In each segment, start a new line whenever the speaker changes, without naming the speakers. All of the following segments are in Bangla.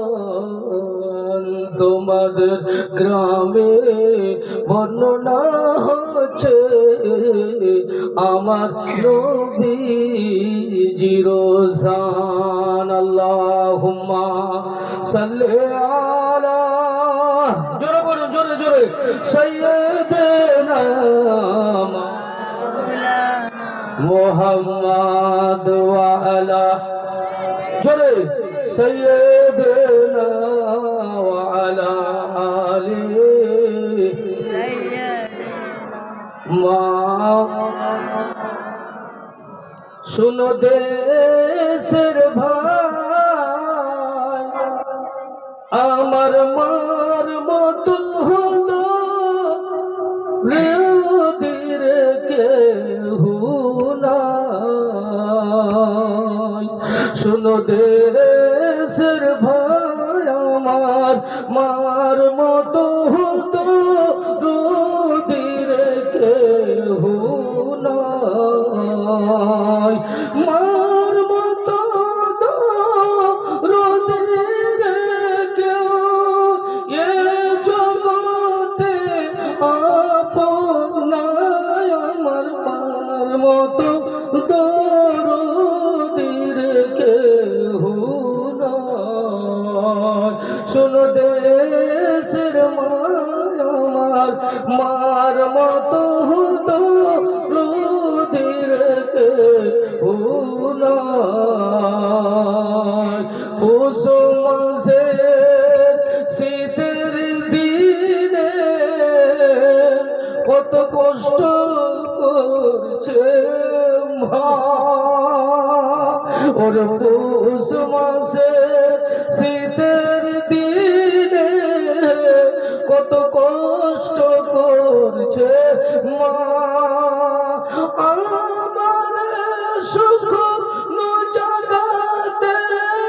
মুসলমান তোমাদের গ্রামে বর্ণনা হচ্ছে আমার নবীজির শান। আল্লাহুম্মা সাল্লি আলা, জোরে বলুন, জোরে জোরে, সাইয়্যিদিনা মুহাম্মদ ওয়া আলা, জোরে, সাইয়্যিদিনা ওয়া আলা আলি মা। শুনো দেশের ভাই, আমার মার মতো হলো রেউদির কেহু নাই। শুনো দেশের ভাই, আমার মার মতো হতো রুদির কেহু নাই। মার মতো রুদির কেউ এ জগতে আপন নাই। আমার মার মতো দরদির কেহু নাই। শোনো দেশের মায়, আমার মার মতো দরদির কেহু নাই। পৌষ মাসের শীতের দিনে কত কষ্ট করছে মা। ওর পৌষ মাসে শীতের দিনে কত কষ্ট করছে মা। আমার সুখ জাগাতে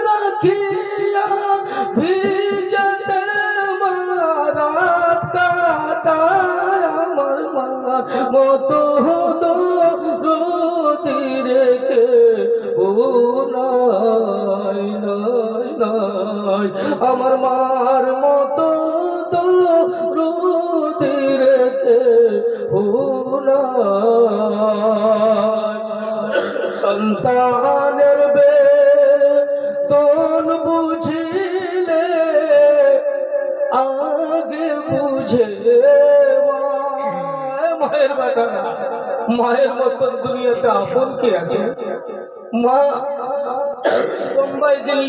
রাখিয়া ভিজতে মারাত কাটায়। আমার মার মতো দরদির কেহু নাই, নাই, নাই। আমার মার মতো দরদির কেহু নাই। সন্তানের বেদন বুঝিলে আগে বুঝে মায়ের বেটা। মায়ের মতন দুনিয়াতে আপন কে আছে? মা বোম্বাই দিল্লি